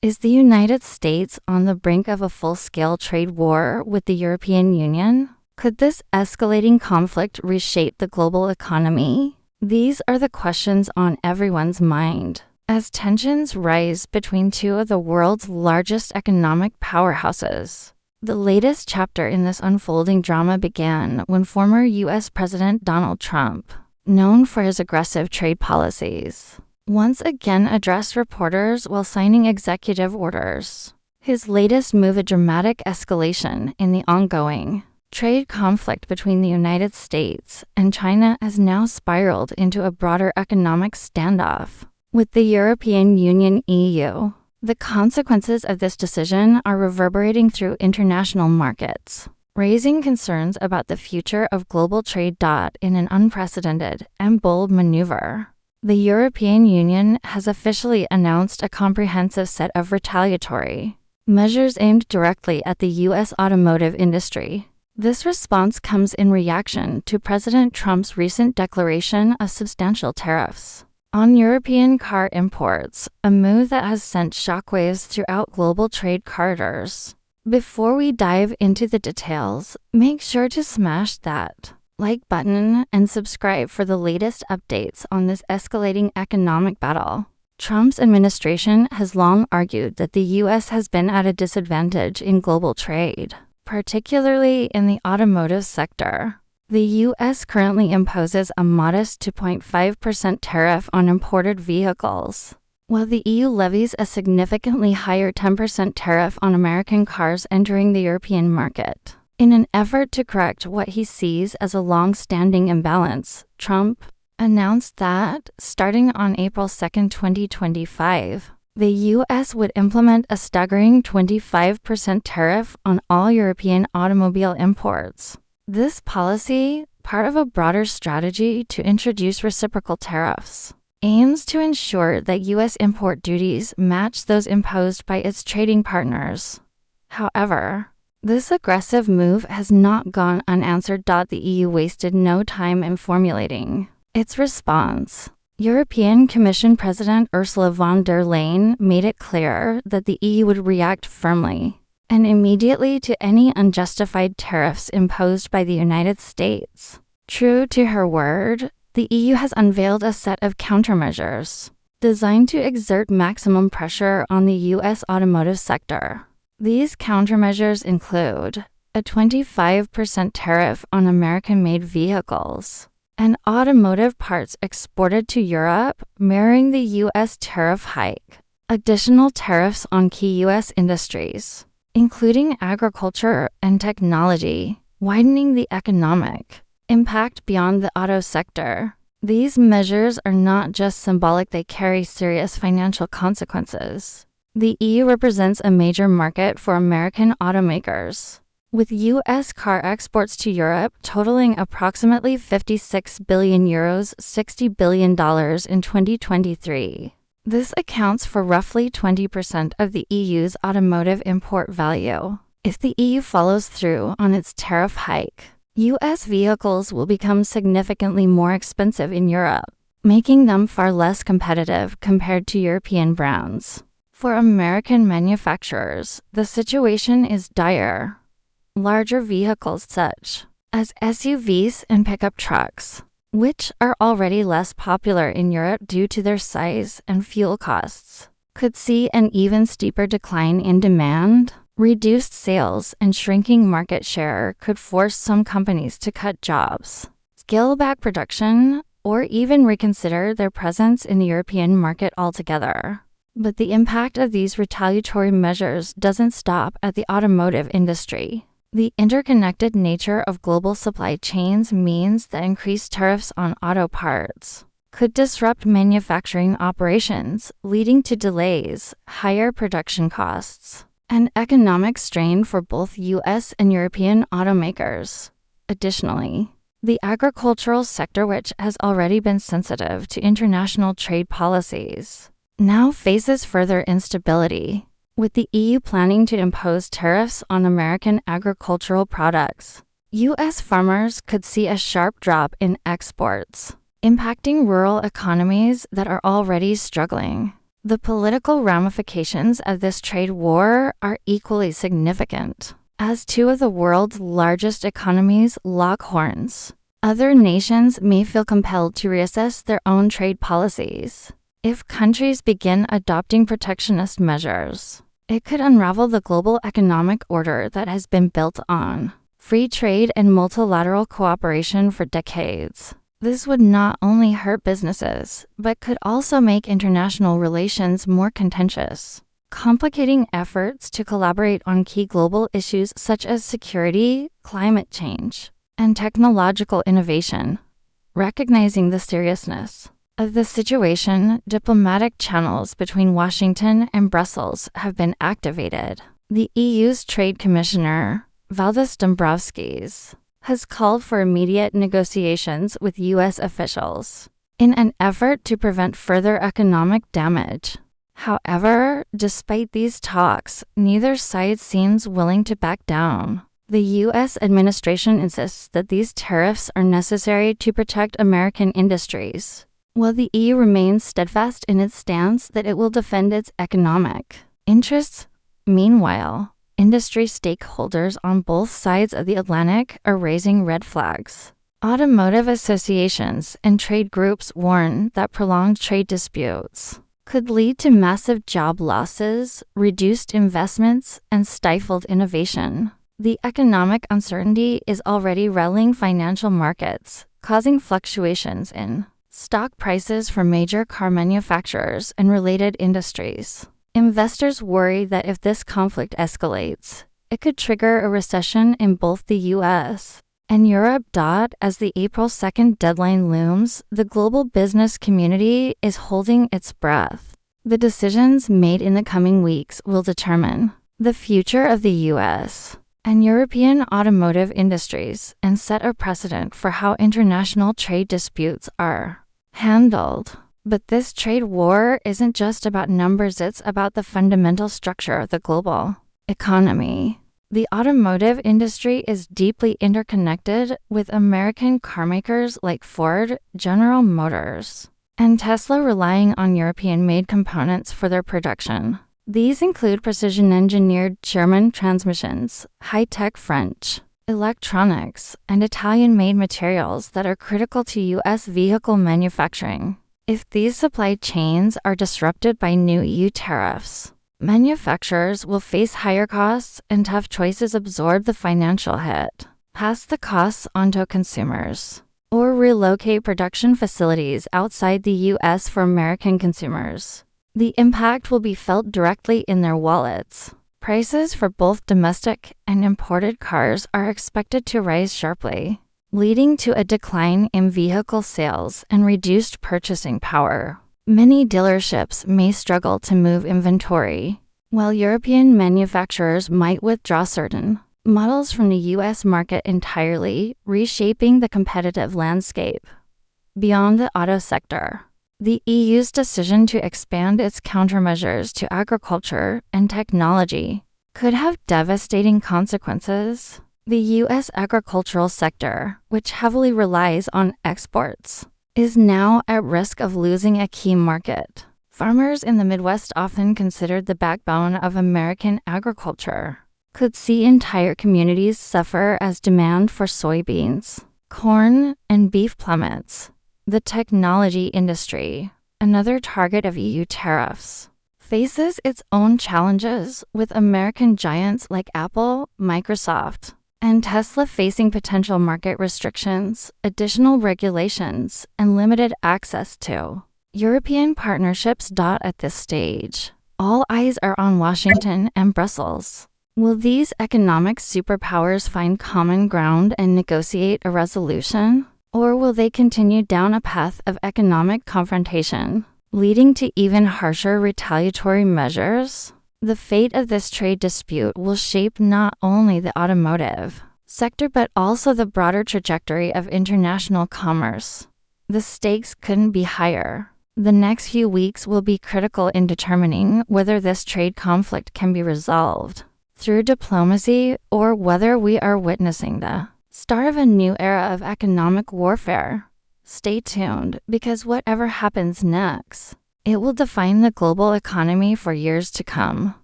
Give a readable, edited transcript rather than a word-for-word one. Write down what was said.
Is the United States on the brink of a full-scale trade war with the European Union? Could this escalating conflict reshape the global economy? These are the questions on everyone's mind, as tensions rise between two of the world's largest economic powerhouses. The latest chapter in this unfolding drama began when former U.S. President Donald Trump, known for his aggressive trade policies, once again addressed reporters while signing executive orders. His latest move, a dramatic escalation in the ongoing trade conflict between the United States and China, has now spiraled into a broader economic standoff with the European Union (EU). The consequences of this decision are reverberating through international markets, raising concerns about the future of global trade. In an unprecedented and bold maneuver, the European Union has officially announced a comprehensive set of retaliatory measures aimed directly at the U.S. automotive industry. This response comes in reaction to President Trump's recent declaration of substantial tariffs on European car imports, a move that has sent shockwaves throughout global trade corridors. Before we dive into the details, make sure to smash that like button and subscribe for the latest updates on this escalating economic battle. Trump's administration has long argued that the U.S. has been at a disadvantage in global trade, particularly in the automotive sector. The U.S. currently imposes a modest 2.5% tariff on imported vehicles, while the EU levies a significantly higher 10% tariff on American cars entering the European market. In an effort to correct what he sees as a long-standing imbalance, Trump announced that, starting on April 2, 2025, the U.S. would implement a staggering 25% tariff on all European automobile imports. This policy, part of a broader strategy to introduce reciprocal tariffs, aims to ensure that U.S. import duties match those imposed by its trading partners. However, this aggressive move has not gone unanswered. The EU wasted no time in formulating its response. European Commission President Ursula von der Leyen made it clear that the EU would react firmly and immediately to any unjustified tariffs imposed by the United States. True to her word, the EU has unveiled a set of countermeasures designed to exert maximum pressure on the U.S. automotive sector. These countermeasures include a 25% tariff on American-made vehicles and automotive parts exported to Europe, mirroring the U.S. tariff hike, additional tariffs on key U.S. industries, including agriculture and technology, widening the economic impact beyond the auto sector. These measures are not just symbolic, they carry serious financial consequences. The EU represents a major market for American automakers, with U.S. car exports to Europe totaling approximately €56 billion, $60 billion in 2023. This accounts for roughly 20% of the EU's automotive import value. If the EU follows through on its tariff hike, U.S. vehicles will become significantly more expensive in Europe, making them far less competitive compared to European brands. For American manufacturers, the situation is dire. Larger vehicles such as SUVs and pickup trucks, which are already less popular in Europe due to their size and fuel costs, could see an even steeper decline in demand. Reduced sales and shrinking market share could force some companies to cut jobs, scale back production, or even reconsider their presence in the European market altogether. But the impact of these retaliatory measures doesn't stop at the automotive industry. The interconnected nature of global supply chains means that increased tariffs on auto parts could disrupt manufacturing operations, leading to delays, higher production costs, and economic strain for both U.S. and European automakers. Additionally, the agricultural sector, which has already been sensitive to international trade policies, now faces further instability, with the EU planning to impose tariffs on American agricultural products. U.S. farmers could see a sharp drop in exports, impacting rural economies that are already struggling. The political ramifications of this trade war are equally significant. As two of the world's largest economies lock horns, other nations may feel compelled to reassess their own trade policies. If countries begin adopting protectionist measures, it could unravel the global economic order that has been built on free trade and multilateral cooperation for decades. This would not only hurt businesses, but could also make international relations more contentious, complicating efforts to collaborate on key global issues such as security, climate change, and technological innovation. Recognizing the seriousness of the situation, diplomatic channels between Washington and Brussels have been activated. The EU's Trade Commissioner, Valdis Dombrovskis, has called for immediate negotiations with U.S. officials in an effort to prevent further economic damage. However, despite these talks, neither side seems willing to back down. The U.S. administration insists that these tariffs are necessary to protect American industries, while the EU remains steadfast in its stance that it will defend its economic interests. Meanwhile, industry stakeholders on both sides of the Atlantic are raising red flags. Automotive associations and trade groups warn that prolonged trade disputes could lead to massive job losses, reduced investments, and stifled innovation. The economic uncertainty is already rattling financial markets, causing fluctuations in stock prices for major car manufacturers and related industries. Investors worry that if this conflict escalates, it could trigger a recession in both the U.S. and Europe. As the April 2nd deadline looms, the global business community is holding its breath. The decisions made in the coming weeks will determine the future of the U.S. and European automotive industries and set a precedent for how international trade disputes are handled. But this trade war isn't just about numbers, it's about the fundamental structure of the global economy. The automotive industry is deeply interconnected with American carmakers like Ford, General Motors, and Tesla relying on European-made components for their production. These include precision-engineered German transmissions, high-tech French electronics, and Italian-made materials that are critical to U.S. vehicle manufacturing. If these supply chains are disrupted by new EU tariffs, manufacturers will face higher costs and tough choices: absorb the financial hit, pass the costs onto consumers, or relocate production facilities outside the U.S. for American consumers. The impact will be felt directly in their wallets. Prices for both domestic and imported cars are expected to rise sharply, leading to a decline in vehicle sales and reduced purchasing power. Many dealerships may struggle to move inventory, while European manufacturers might withdraw certain models from the U.S. market entirely, reshaping the competitive landscape. Beyond the auto sector, the EU's decision to expand its countermeasures to agriculture and technology could have devastating consequences. The U.S. agricultural sector, which heavily relies on exports, is now at risk of losing a key market. Farmers in the Midwest, often considered the backbone of American agriculture, could see entire communities suffer as demand for soybeans, corn, and beef plummets. The technology industry, another target of EU tariffs, faces its own challenges, with American giants like Apple, Microsoft, and Tesla facing potential market restrictions, additional regulations, and limited access to European partnerships. At this stage, all eyes are on Washington and Brussels. Will these economic superpowers find common ground and negotiate a resolution? Or will they continue down a path of economic confrontation, leading to even harsher retaliatory measures? The fate of this trade dispute will shape not only the automotive sector but also the broader trajectory of international commerce. The stakes couldn't be higher. The next few weeks will be critical in determining whether this trade conflict can be resolved through diplomacy or whether we are witnessing the start of a new era of economic warfare. Stay tuned, because whatever happens next, It will define the global economy for years to come.